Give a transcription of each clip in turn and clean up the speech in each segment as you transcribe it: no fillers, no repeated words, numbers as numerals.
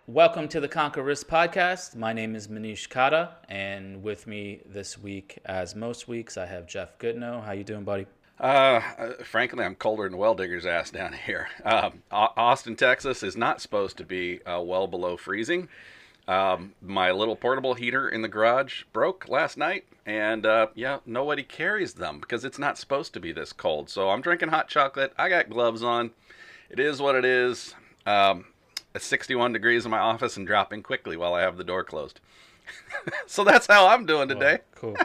Welcome to the Conquer Risk podcast. My name is Manish Kata, and with me this week, as most weeks, I have Jeff Goodnow. How you doing, buddy? Frankly, I'm colder than well digger's ass down here. Austin, Texas is not supposed to be well below freezing. My little portable heater in the garage broke last night, and nobody carries them because it's not supposed to be this cold. So I'm drinking hot chocolate. I got gloves on. It is what it is. It's 61 degrees in my office and dropping quickly while I have the door closed. So that's how I'm doing today. Cool.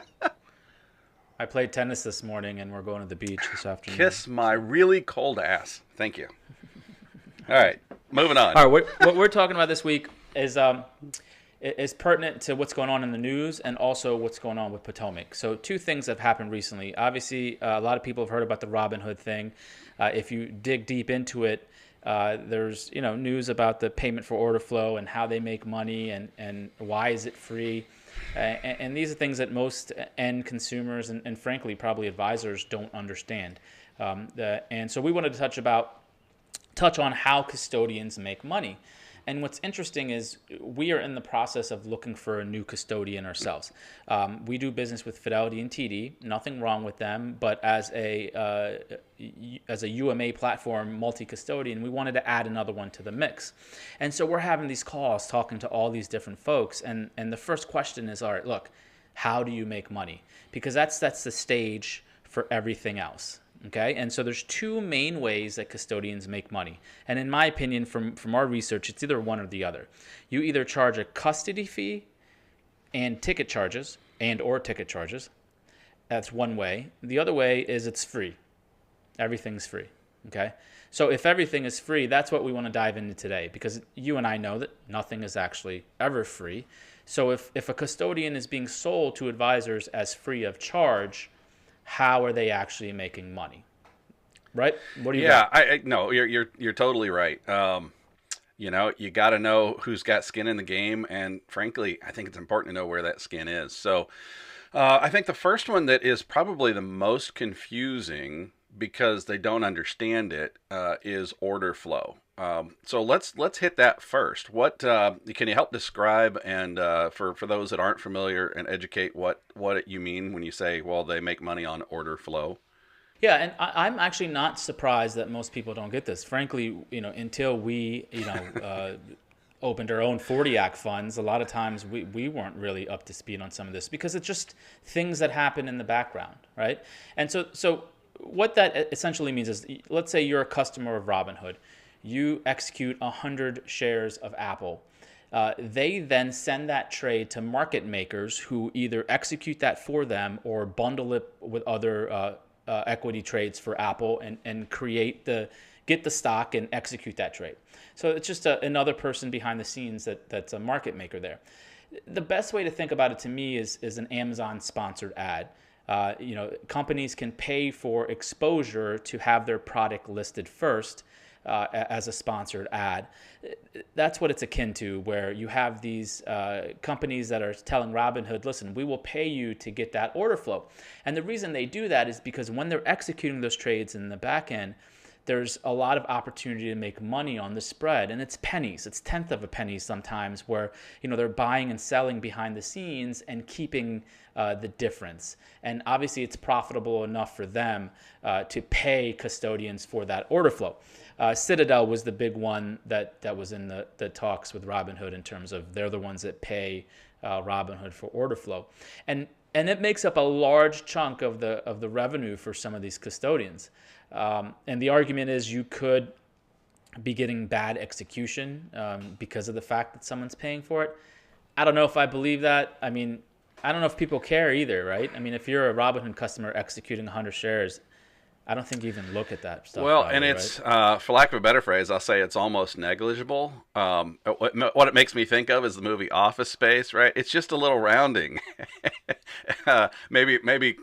I played tennis this morning, and we're going to the beach this afternoon. Kiss my really cold ass. Thank you. All right, moving on. All right, what we're talking about this week is pertinent to what's going on in the news and also what's going on with Potomac. So two things have happened recently. Obviously, a lot of people have heard about the Robinhood thing. If you dig deep into it, there's news about the payment for order flow and how they make money and why is it free. And these are things that most end consumers and frankly probably advisors don't understand. And so we wanted to touch on how custodians make money. And what's interesting is we are in the process of looking for a new custodian ourselves. We do business with Fidelity and TD, nothing wrong with them, but as a UMA platform multi-custodian, we wanted to add another one to the mix. And so we're having these calls talking to all these different folks. And the first question is, all right, look, how do you make money? Because that sets the stage for everything else. Okay, and so there's two main ways that custodians make money. And in my opinion, from our research, it's either one or the other. You either charge a custody fee and ticket charges or ticket charges. That's one way. The other way is it's free. Everything's free. Okay, so if everything is free, that's what we want to dive into today, because you and I know that nothing is actually ever free. So if a custodian is being sold to advisors as free of charge, how are they actually making money? Right? What do you got? No, you're totally right. You got to know who's got skin in the game, and frankly, I think it's important to know where that skin is. So, I think the first one that is probably the most confusing because they don't understand it is order flow. So let's hit that first. What can you help describe and for those that aren't familiar and educate what you mean when you say, well, they make money on order flow? Yeah, and I'm actually not surprised that most people don't get this. Frankly, until we opened our own 40 Act funds, a lot of times we weren't really up to speed on some of this because it's just things that happen in the background, right? And so what that essentially means is, let's say you're a customer of Robinhood. You execute 100 shares of Apple. They then send that trade to market makers who either execute that for them or bundle it with other equity trades for Apple and get the stock and execute that trade. So it's just another person behind the scenes that's a market maker there. The best way to think about it to me is an Amazon sponsored ad. Companies can pay for exposure to have their product listed first as a sponsored ad. That's what it's akin to, where you have these companies that are telling Robinhood, listen, we will pay you to get that order flow. And the reason they do that is because when they're executing those trades in the back end, there's a lot of opportunity to make money on the spread, and it's pennies. It's tenth of a penny sometimes, where they're buying and selling behind the scenes and keeping the difference. And obviously, it's profitable enough for them to pay custodians for that order flow. Citadel was the big one that was in the talks with Robinhood in terms of they're the ones that pay Robinhood for order flow, and it makes up a large chunk of the revenue for some of these custodians. And the argument is you could be getting bad execution because of the fact that someone's paying for it. I don't know if I believe that. I mean, I don't know if people care either, right? I mean, if you're a Robinhood customer executing 100 shares, I don't think you even look at that stuff. Well, and it's, for lack of a better phrase, I'll say it's almost negligible. What it makes me think of is the movie Office Space, right? It's just a little rounding. Maybe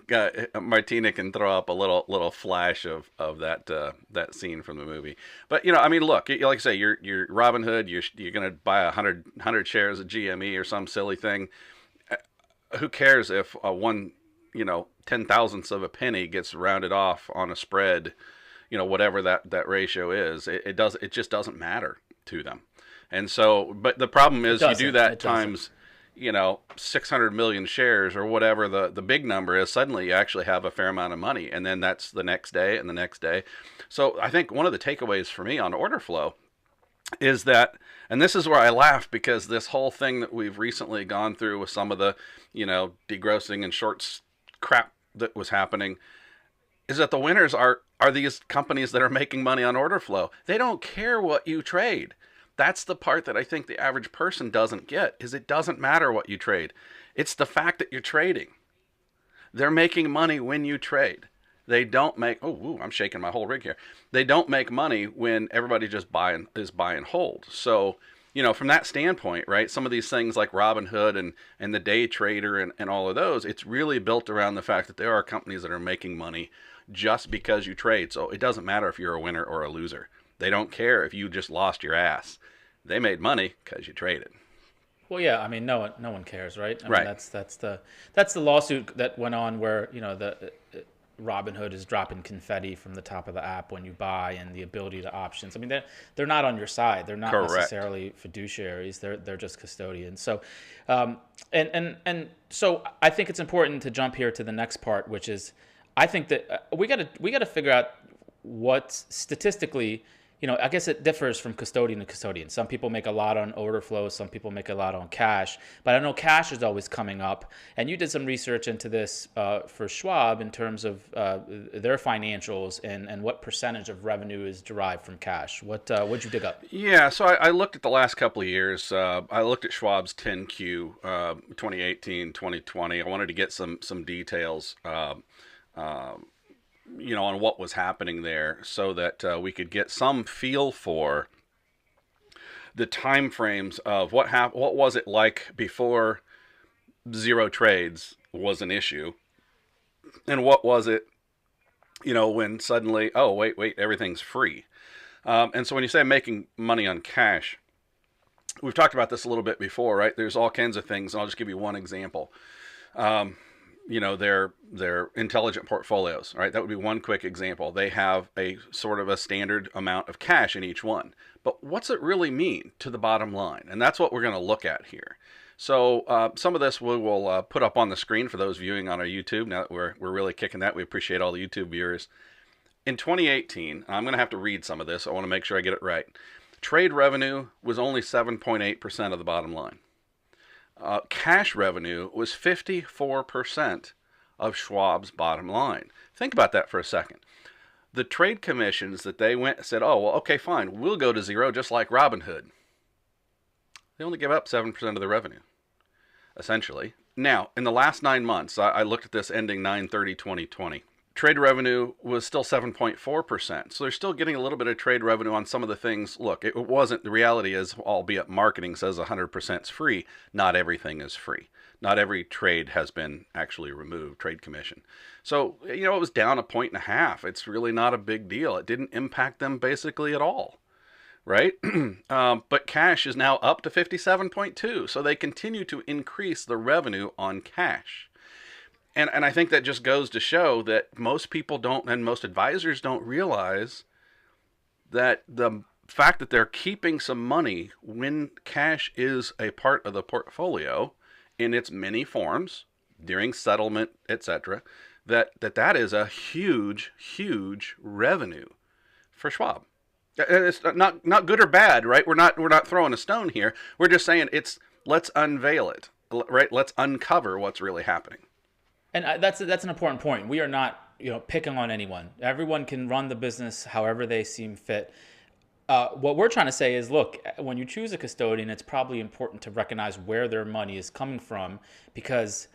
Martina can throw up a little flash of that scene from the movie. But look, like I say, you're Robinhood. You're going to buy 100 shares of GME or some silly thing. Who cares if one 10,000ths of a penny gets rounded off on a spread, whatever that ratio is. It just doesn't matter to them. And so, but the problem is you do that It doesn't. times, 600 million shares or whatever the big number is, suddenly you actually have a fair amount of money. And then that's the next day and the next day. So I think one of the takeaways for me on order flow is that, and this is where I laugh, because this whole thing that we've recently gone through with some of the, degrossing and shorts crap that was happening, is that the winners are these companies that are making money on order flow. They don't care what you trade. That's the part that I think the average person doesn't get, is it doesn't matter what you trade. It's the fact that you're trading. They're making money when you trade. They don't make, I'm shaking my whole rig here. They don't make money when everybody just is buy and hold. So, from that standpoint, right, some of these things like Robinhood and the day trader and all of those, it's really built around the fact that there are companies that are making money just because you trade. So it doesn't matter if you're a winner or a loser. They don't care if you just lost your ass. They made money because you traded. Well, yeah, I mean, no one cares, right? I Right. mean, that's the lawsuit that went on where the Robinhood is dropping confetti from the top of the app when you buy, and the ability to options. I mean, they're not on your side. They're not Correct. necessarily fiduciaries. They're just custodians. So, and so I think it's important to jump here to the next part, which is, I think that we gotta figure out what statistically. I guess it differs from custodian to custodian. Some people make a lot on order flow. Some people make a lot on cash. But I know cash is always coming up. And you did some research into this for Schwab in terms of their financials and what percentage of revenue is derived from cash. What'd you dig up? Yeah, so I looked at the last couple of years. I looked at Schwab's 10Q, 2018, 2020. I wanted to get some details. On what was happening there, so that we could get some feel for the time frames of what was it like before zero trades was an issue, and what was it, when suddenly, oh wait, everything's free. And so when you say making money on cash, we've talked about this a little bit before, right? There's all kinds of things, and I'll just give you one example. Their intelligent portfolios, right? That would be one quick example. They have a sort of a standard amount of cash in each one. But what's it really mean to the bottom line? And that's what we're going to look at here. So some of this we will put up on the screen for those viewing on our YouTube. Now that we're really kicking that, we appreciate all the YouTube viewers. In 2018, I'm going to have to read some of this. I want to make sure I get it right. Trade revenue was only 7.8% of the bottom line. Cash revenue was 54% of Schwab's bottom line. Think about that for a second. The trade commissions that they went said, oh, well, okay, fine, we'll go to zero just like Robinhood. They only give up 7% of the revenue, essentially. Now, in the last 9 months, I looked at this ending 9/30/2020. Trade revenue was still 7.4%. So they're still getting a little bit of trade revenue on some of the things. Look, it wasn't, the reality is, albeit marketing says 100% is free, not everything is free. Not every trade has been actually removed, trade commission. So, it was down 1.5 points. It's really not a big deal. It didn't impact them basically at all, right? But cash is now up to 57.2. So they continue to increase the revenue on cash. And I think that just goes to show that most people don't, and most advisors don't realize that the fact that they're keeping some money when cash is a part of the portfolio in its many forms, during settlement, etc., that is a huge, huge revenue for Schwab. It's not good or bad, right? We're not throwing a stone here. We're just saying let's unveil it, right? Let's uncover what's really happening. And that's an important point. We are not picking on anyone. Everyone can run the business however they seem fit. What we're trying to say is, look, when you choose a custodian, it's probably important to recognize where their money is coming from, because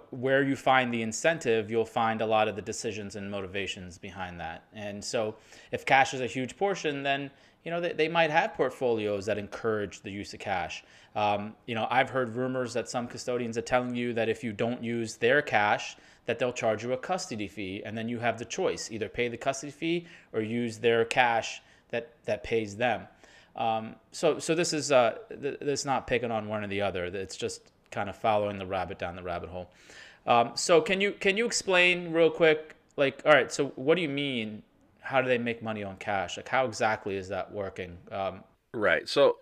where you find the incentive, you'll find a lot of the decisions and motivations behind that. And so if cash is a huge portion, then they might have portfolios that encourage the use of cash. I've heard rumors that some custodians are telling you that if you don't use their cash, that they'll charge you a custody fee, and then you have the choice: either pay the custody fee or use their cash that pays them. So this is this not picking on one or the other. It's just kind of following the rabbit down the rabbit hole. So can you explain real quick, like, all right, so what do you mean? How do they make money on cash? Like, how exactly is that working? Right. So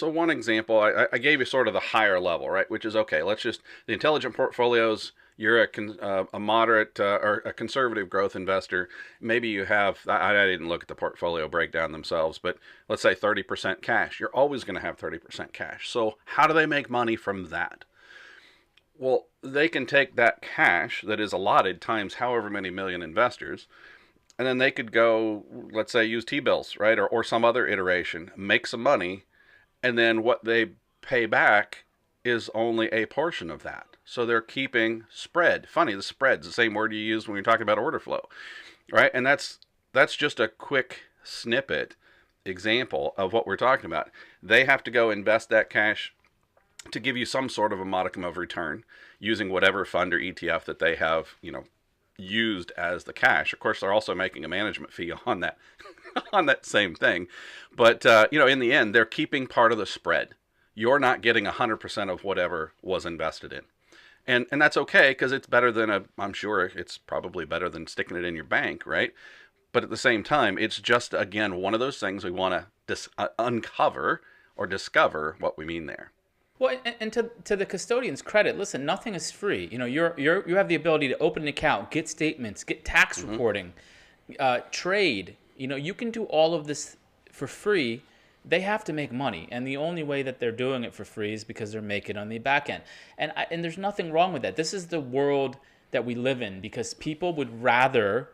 one example, I gave you sort of the higher level, right? Which is okay. Let's just the intelligent portfolios. You're a moderate or a conservative growth investor. Maybe you have. I didn't look at the portfolio breakdown themselves, but let's say 30% cash. You're always going to have 30% cash. So how do they make money from that? Well, they can take that cash that is allotted times however many million investors, and then they could go, let's say, use T-bills, right, or some other iteration, make some money, and then what they pay back is only a portion of that. So they're keeping spread. Funny, the spread's the same word you used when we were talking about order flow, right? And that's just a quick snippet example of what we're talking about. They have to go invest that cash to give you some sort of a modicum of return using whatever fund or ETF that they have, used as the cash. Of course, they're also making a management fee on that on that same thing. But in the end, they're keeping part of the spread. You're not getting 100% of whatever was invested in. And that's okay because it's better than I'm sure it's probably better than sticking it in your bank, right? But at the same time, it's just, again, one of those things we want to uncover or discover what we mean there. Well, and to the custodian's credit, listen, nothing is free. You have the ability to open an account, get statements, get tax reporting, trade. You can do all of this for free. They have to make money, and the only way that they're doing it for free is because they're making it on the back end. And there's nothing wrong with that. This is the world that we live in because people would rather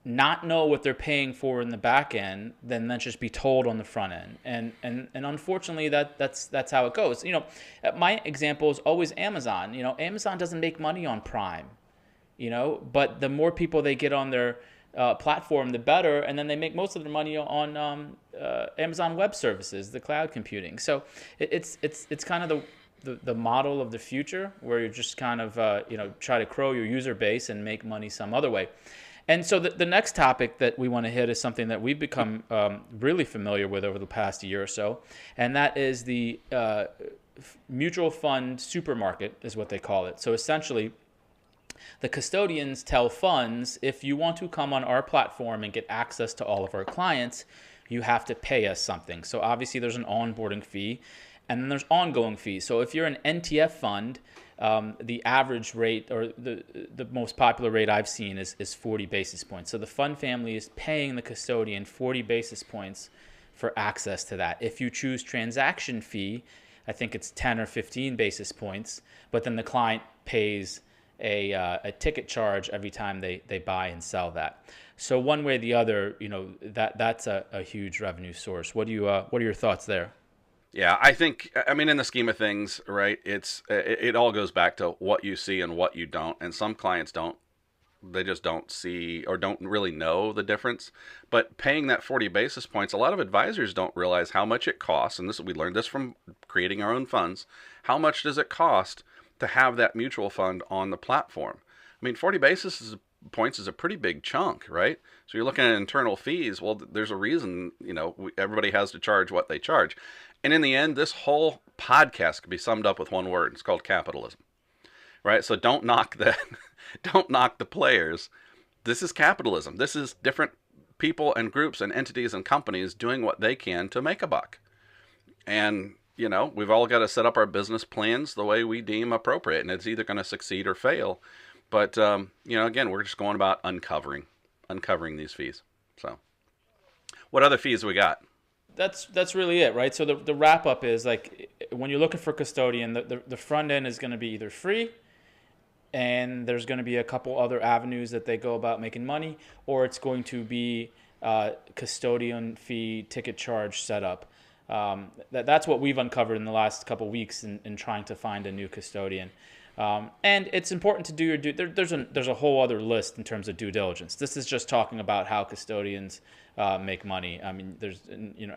not know what they're paying for in the back end than just be told on the front end. And unfortunately that's how it goes. My example is always Amazon. Amazon doesn't make money on Prime, but the more people they get on their platform, the better. And then they make most of their money on Amazon Web Services, the cloud computing. So it's kind of the model of the future where you just kind of try to grow your user base and make money some other way. And so the next topic that we want to hit is something that we've become really familiar with over the past year or so, and that is the mutual fund supermarket is what they call it. So essentially, the custodians tell funds, if you want to come on our platform and get access to all of our clients, you have to pay us something. So obviously there's an onboarding fee, and then there's ongoing fees. So if you're an NTF fund, the average rate or the most popular rate I've seen is 40 basis points. So the fund family is paying the custodian 40 basis points for access to that. If you choose transaction fee, I think it's 10 or 15 basis points, but then the client pays a ticket charge every time they buy and sell that. So one way or the other, that's a huge revenue source. What are your thoughts there? Yeah, I mean, in the scheme of things, right, it all goes back to what you see and what you don't. And some clients they just don't see or don't really know the difference. But paying that 40 basis points, a lot of advisors don't realize how much it costs. And we learned this from creating our own funds. How much does it cost to have that mutual fund on the platform? I mean, 40 basis points is a pretty big chunk, right? So you're looking at internal fees. Well, there's a reason, everybody has to charge what they charge. And in the end, this whole podcast could be summed up with one word. It's called capitalism, right? So don't knock don't knock the players. This is capitalism. This is different people and groups and entities and companies doing what they can to make a buck. And, we've all got to set up our business plans the way we deem appropriate, and it's either going to succeed or fail. But, again, we're just going about uncovering these fees. So what other fees we got? That's really it, right? So the wrap up is like when you're looking for custodian, the front end is going to be either free, and there's going to be a couple other avenues that they go about making money, or it's going to be custodian fee ticket charge setup. That's what we've uncovered in the last couple of weeks in trying to find a new custodian. And it's important to do your there's a whole other list in terms of due diligence. This is just talking about how custodians make money. I mean, there's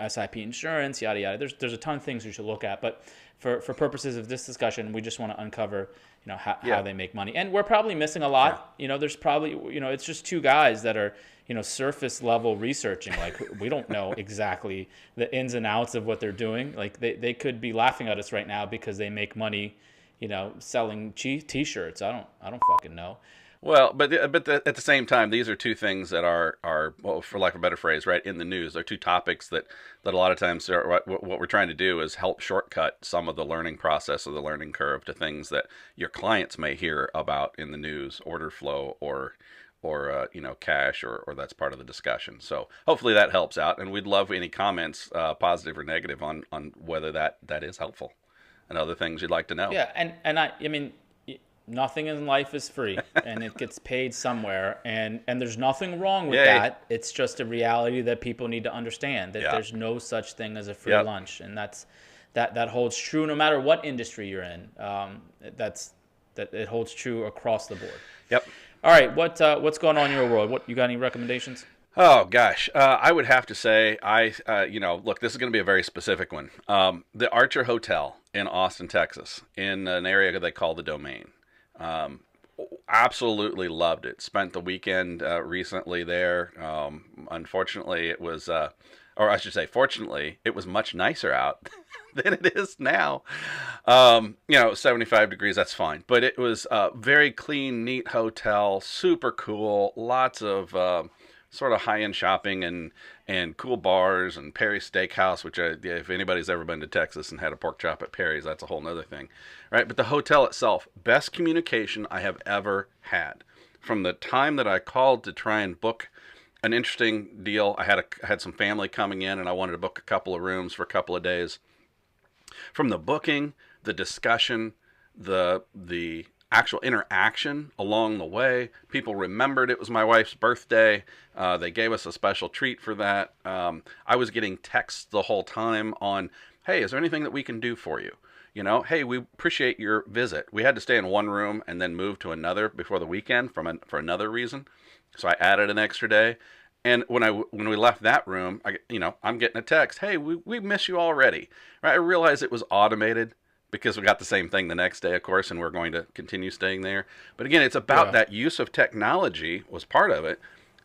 SIP insurance, yada yada. There's a ton of things you should look at, but for purposes of this discussion, we just want to uncover how they make money. And we're probably missing a lot. Yeah. There's probably it's just two guys that are surface level researching. Like we don't know exactly the ins and outs of what they're doing. Like they could be laughing at us right now because they make money selling T-shirts. I don't fucking know. Well, at the same time, these are two things that are well, for lack of a better phrase, right, in the news. They're two topics that a lot of times what we're trying to do is help shortcut some of the learning process or the learning curve to things that your clients may hear about in the news, order flow or cash, or that's part of the discussion. So hopefully that helps out, and we'd love any comments, positive or negative, on whether that is helpful and other things you'd like to know. Yeah, and I mean, nothing in life is free, and it gets paid somewhere, and there's nothing wrong with that. It's just a reality that people need to understand, that there's no such thing as a free lunch, and that holds true no matter what industry you're in. That it holds true across the board. Yep. All right, what's going on in your world? You got any recommendations? Oh gosh, I would have to say look, this is going to be a very specific one. The Archer Hotel in Austin, Texas, in an area they call the Domain. Absolutely loved it. Spent the weekend recently there. Unfortunately, it was, or I should say, fortunately, it was much nicer out than it is now. 75 degrees, that's fine. But it was a very clean, neat hotel, super cool, lots of sort of high-end shopping and cool bars, and Perry's Steakhouse, which if anybody's ever been to Texas and had a pork chop at Perry's, that's a whole nother thing, right? But the hotel itself, best communication I have ever had. From the time that I called to try and book an interesting deal, I had some family coming in, and I wanted to book a couple of rooms for a couple of days. From the booking, the discussion, the actual interaction along the way. People remembered it was my wife's birthday. They gave us a special treat for that. I was getting texts the whole time on, hey, is there anything that we can do for you? Hey, we appreciate your visit. We had to stay in one room and then move to another before the weekend for another reason. So I added an extra day. And when we left that room, I'm getting a text, hey, we miss you already. Right? I realized it was automated, because we got the same thing the next day, of course, and we're going to continue staying there. But again, it's about that use of technology was part of it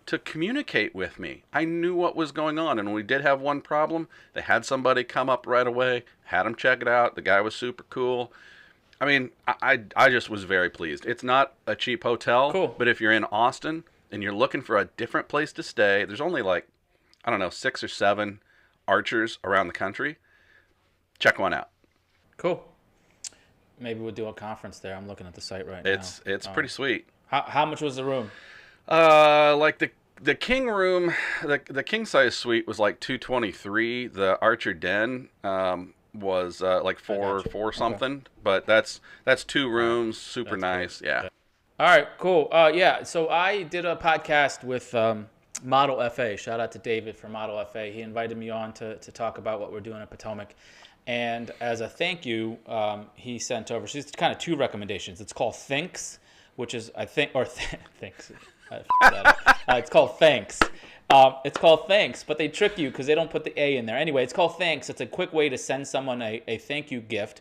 to communicate with me. I knew what was going on, and when we did have one problem, they had somebody come up right away, had them check it out. The guy was super cool. I mean, I just was very pleased. It's not a cheap hotel, but if you're in Austin and you're looking for a different place to stay, there's only 6 or 7 Archers around the country. Check one out. Cool. Maybe we'll do a conference there. I'm looking at the site right now. It's pretty sweet. How much was the room? The king room, the king size suite was like $223. The Archer Den was like four something. But that's 2 rooms, super nice. Cool. Yeah. All right, cool. So I did a podcast with Model FA. Shout out to David for Model FA. He invited me on to talk about what we're doing at Potomac. And as a thank you, he sent over, so it's kind of 2 recommendations. It's called Thnks, which is, I think, or Thanks. It's called Thanks. It's called Thanks, but they trick you because they don't put the A in there. Anyway, it's called Thanks. It's a quick way to send someone a thank you gift.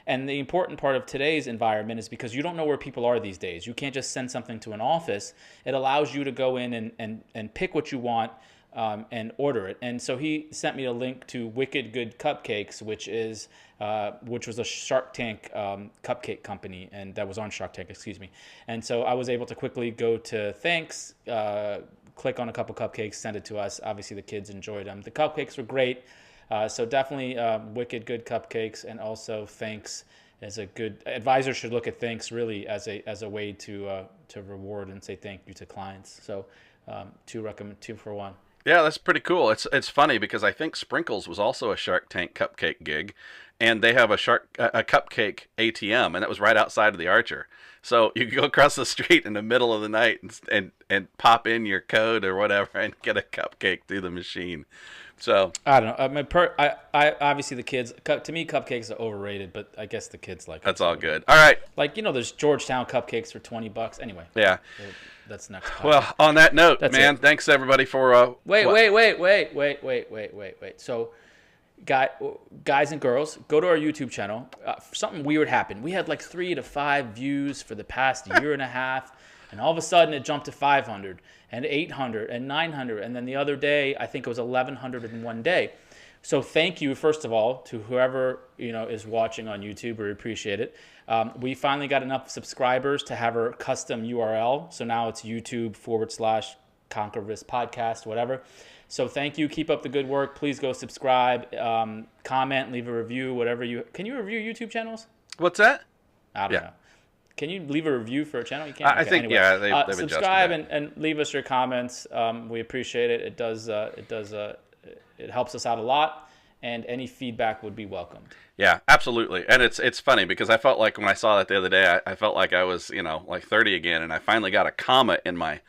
And the important part of today's environment is because you don't know where people are these days. You can't just send something to an office. It allows you to go in and pick what you want. And order it. And so he sent me a link to Wicked Good Cupcakes, which was a Shark Tank cupcake company, and that was on Shark Tank, excuse me. And so I was able to quickly go to Thanks, click on a couple cupcakes, send it to us. Obviously, the kids enjoyed them. The cupcakes were great. So definitely Wicked Good Cupcakes, and also Thanks is a good advisor should look at Thanks really as a way to reward and say thank you to clients. So 2 for 1. Yeah, that's pretty cool. It's funny because I think Sprinkles was also a Shark Tank cupcake gig, and they have a cupcake ATM, and that was right outside of the Archer. So you can go across the street in the middle of the night and pop in your code or whatever and get a cupcake through the machine. So I don't know. I obviously the kids. To me, cupcakes are overrated, but I guess the kids like. That's all good. All right. There's Georgetown cupcakes for $20. Anyway. Yeah. That's next podcast. Well, on that note, thanks everybody for. Wait. So, guys and girls, go to our YouTube channel. Something weird happened. We had like 3 to 5 views for the past year and a half, and all of a sudden it jumped to 500 and 800 and 900, and then the other day I think it was 1,100 in one day. So thank you, first of all, to whoever is watching on YouTube. We appreciate it. We finally got enough subscribers to have our custom URL. So now it's YouTube/Conquer Risk Podcast, whatever. So thank you. Keep up the good work. Please go subscribe, comment, leave a review, whatever you. Can you review YouTube channels? What's that? I don't know. Can you leave a review for a channel? You can't. I think anyway. Yeah. They've subscribe and leave us your comments. We appreciate it. It does. It helps us out a lot, and any feedback would be welcomed. Yeah, absolutely. And it's funny because I felt like when I saw that the other day, I felt like I was like 30 again, and I finally got a comma in my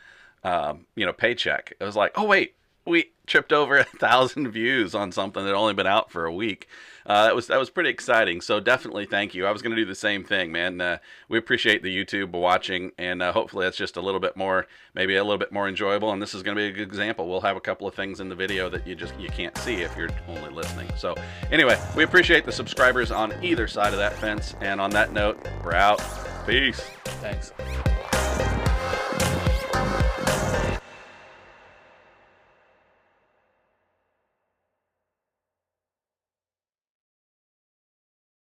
paycheck. It was like, oh wait, we tripped over 1,000 views on something that had only been out for a week. That was pretty exciting. So definitely thank you. I was going to do the same thing, man. We appreciate the YouTube watching, and hopefully that's just a little bit more, maybe a little bit more enjoyable. And this is going to be a good example. We'll have a couple of things in the video that you can't see if you're only listening. So anyway, we appreciate the subscribers on either side of that fence. And on that note, we're out. Peace. Thanks.